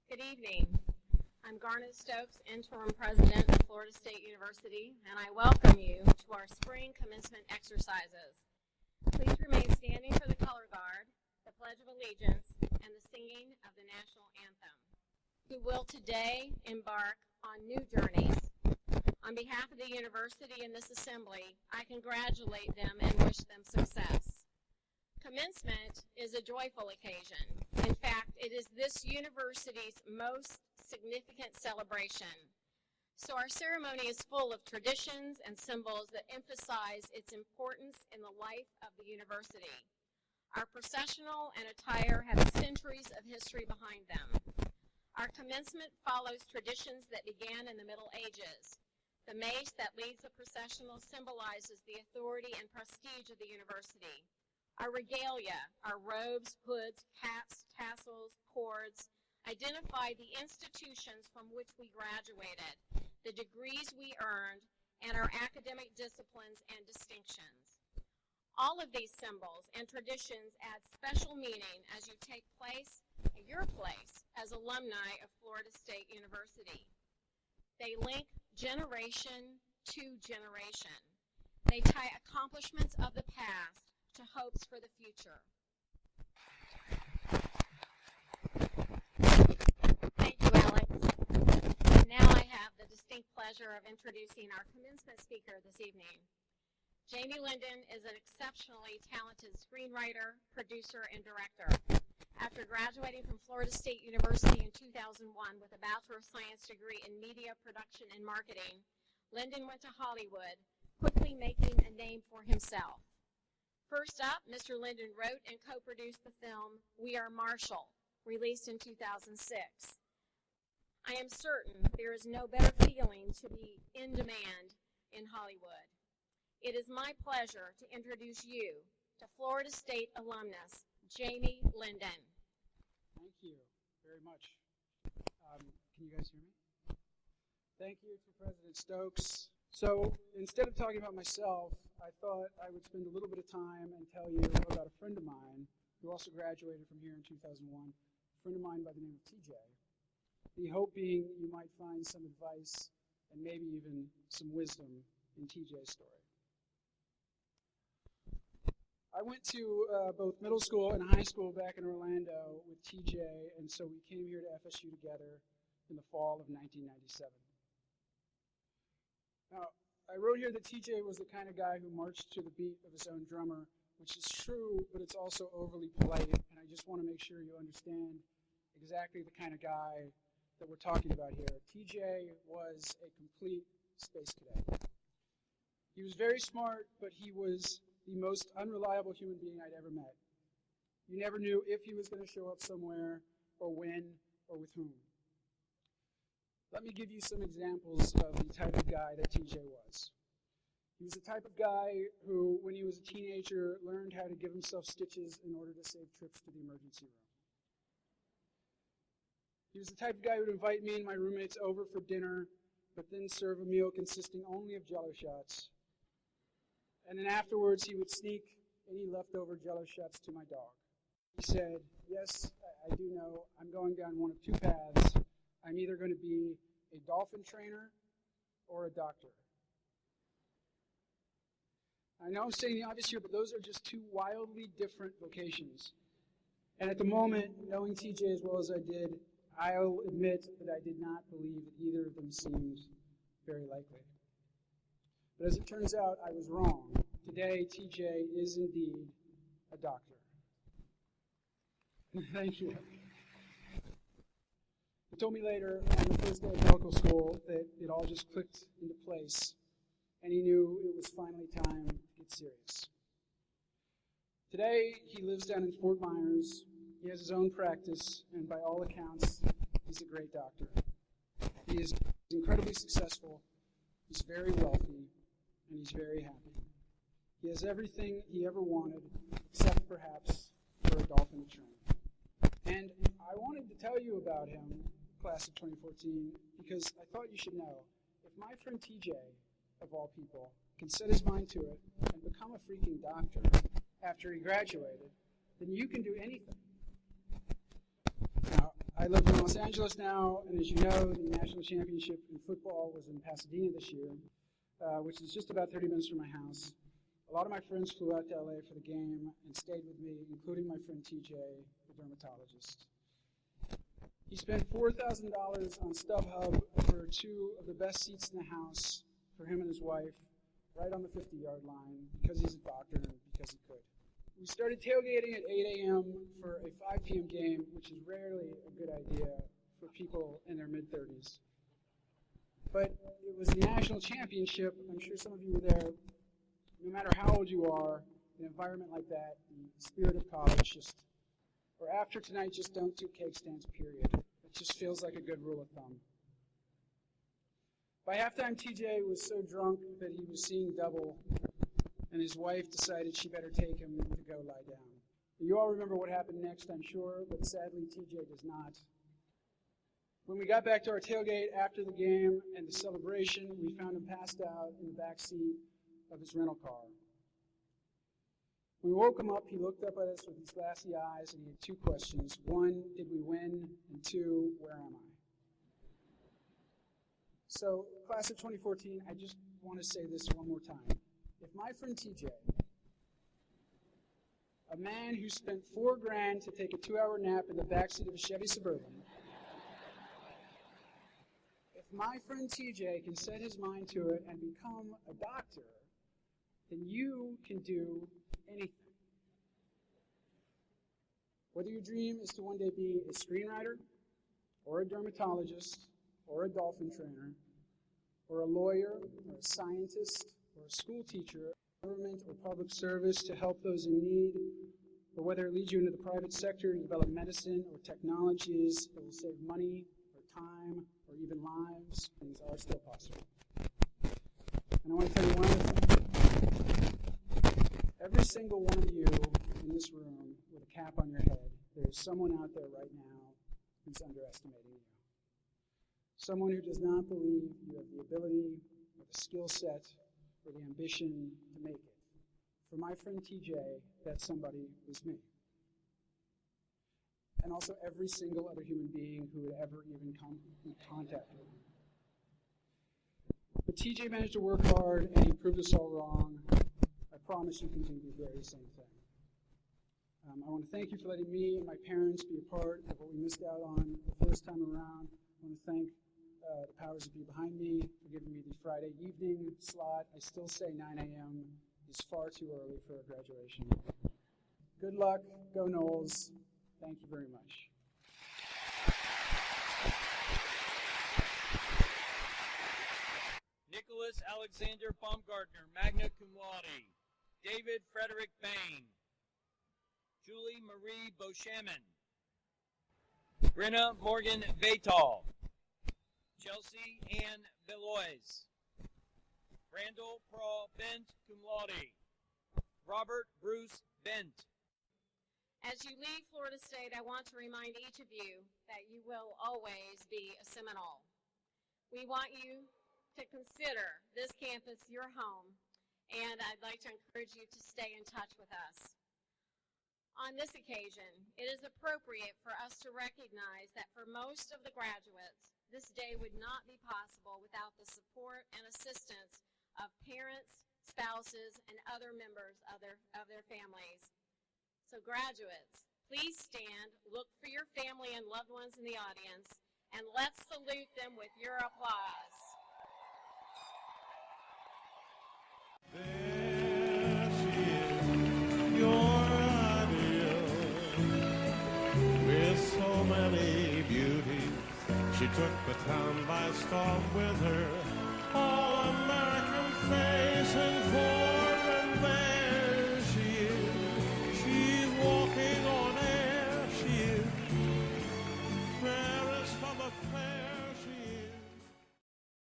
Good evening. I'm Garnet Stokes, Interim President of Florida State University, and I welcome you to our spring commencement exercises. Please remain standing for the color guard, the Pledge of Allegiance, and the singing of the national anthem. Who will today embark on new journeys. On behalf of the university and this assembly, I congratulate them and wish them success. Commencement is a joyful occasion. In fact, it is this university's most significant celebration. So our ceremony is full of traditions and symbols that emphasize its importance in the life of the university. Our processional and attire have centuries of history behind them. Our commencement follows traditions that began in the Middle Ages. The mace that leads the processional symbolizes the authority and prestige of the university. Our regalia, our robes, hoods, caps, tassels, cords, identify the institutions from which we graduated, the degrees we earned, and our academic disciplines and distinctions. All of these symbols and traditions add special meaning as you take your place as alumni of Florida State University. They link generation to generation. They tie accomplishments of the past to hopes for the future. Thank you, Alex. And now I have the distinct pleasure of introducing our commencement speaker this evening. Jamie Linden is an exceptionally talented screenwriter, producer, and director. After graduating from Florida State University in 2001 with a Bachelor of Science degree in Media Production and Marketing, Linden went to Hollywood, quickly making a name for himself. First up, Mr. Linden wrote and co-produced the film We Are Marshall, released in 2006. I am certain there is no better feeling to be in demand in Hollywood. It is my pleasure to introduce you to Florida State alumnus, Jamie Linden. Thank you very much. Can you guys hear me? Thank you to President Stokes. So instead of talking about myself, I thought I would spend a little bit of time and tell you about a friend of mine who also graduated from here in 2001, a friend of mine by the name of TJ. The hope being you might find some advice and maybe even some wisdom in TJ's story. I went to both middle school and high school back in Orlando with TJ, and so we came here to FSU together in the fall of 1997. Now, I wrote here that TJ was the kind of guy who marched to the beat of his own drummer, which is true, but it's also overly polite, and I just want to make sure you understand exactly the kind of guy that we're talking about here. TJ was a complete space cadet. He was very smart, but he was the most unreliable human being I'd ever met. You never knew if he was going to show up somewhere, or when, or with whom. Let me give you some examples of the type of guy that TJ was. He was the type of guy who, when he was a teenager, learned how to give himself stitches in order to save trips to the emergency room. He was the type of guy who would invite me and my roommates over for dinner, but then serve a meal consisting only of Jell-O shots. And then afterwards, he would sneak any leftover Jell-O shots to my dog. He said, "Yes, I do know, I'm going down one of two paths. I'm either going to be a dolphin trainer or a doctor." I know I'm saying the obvious here, but those are just two wildly different vocations. And at the moment, knowing TJ as well as I did, I'll admit that I did not believe that either of them seemed very likely. But as it turns out, I was wrong. Today, TJ is indeed a doctor. Thank you. He told me later, on the first day of medical school, that it all just clicked into place, and he knew it was finally time to get serious. Today, he lives down in Fort Myers. He has his own practice, and by all accounts, he's a great doctor. He is incredibly successful, he's very wealthy, and he's very happy. He has everything he ever wanted, except perhaps for a dolphin to train. And I wanted to tell you about him, class of 2014, because I thought you should know, if my friend TJ, of all people, can set his mind to it and become a freaking doctor after he graduated, then you can do anything. Now, I I live in Los Angeles now, and as you know, the national championship in football was in Pasadena this year, which is just about 30 minutes from my house. A lot of my friends flew out to LA for the game and stayed with me, including my friend TJ, the dermatologist. He spent $4,000 on StubHub for two of the best seats in the house for him and his wife, right on the 50-yard line, because he's a doctor and because he could. We started tailgating at 8 a.m. for a 5 p.m. game, which is rarely a good idea for people in their mid-30s. But it was the national championship. I'm sure some of you were there. No matter how old you are, in an environment like that, the spirit of college or after tonight, just don't do cake stands, period. It just feels like a good rule of thumb. By halftime, TJ was so drunk that he was seeing double, and his wife decided she better take him to go lie down. You all remember what happened next, I'm sure, but sadly TJ does not. When we got back to our tailgate after the game and the celebration, we found him passed out in the back seat of his rental car. When we woke him up, he looked up at us with his glassy eyes, and he had two questions. One, did we win? And two, where am I? So, class of 2014, I just want to say this one more time. If my friend TJ, a man who spent $4,000 to take a 2-hour nap in the backseat of a Chevy Suburban, if my friend TJ can set his mind to it and become a doctor, then you can do anything. Whether your dream is to one day be a screenwriter, or a dermatologist, or a dolphin trainer, or a lawyer, or a scientist, or a school teacher, government or public service to help those in need, or whether it leads you into the private sector to develop medicine or technologies that will save money or time or even lives, things are still possible. And I want to tell you one other thing. Every single one of you in this room with a cap on your head, there is someone out there right now who's underestimating you. Someone who does not believe you have the ability or the skill set or the ambition to make it. For my friend TJ, that somebody was me. And also every single other human being who would ever even come in contact with him. But TJ managed to work hard, and he proved us all wrong. I promise you can do the very same thing. I want to thank you for letting me and my parents be a part of what we missed out on the first time around. I want to thank the powers that be behind me for giving me the Friday evening slot. I still say 9 a.m. is far too early for a graduation. Good luck. Go Noles. Thank you very much. Nicholas Alexander Baumgartner, magna cum laude. David Frederick Bain. Julie Marie Beauchemin. Brenna Morgan Beightol. Chelsea Ann Belois. Randall Paul Bent, cum laude. Robert Bruce Bent. As you leave Florida State, I want to remind each of you that you will always be a Seminole. We want you to consider this campus your home, and I'd like to encourage you to stay in touch with us. On this occasion, it is appropriate for us to recognize that for most of the graduates, this day would not be possible without the support and assistance of parents, spouses, and other members of their families. So graduates, please stand, look for your family and loved ones in the audience, and let's salute them with your applause. There she is, your ideal, with so many beauties. She took the town by storm with her all-American face and voice.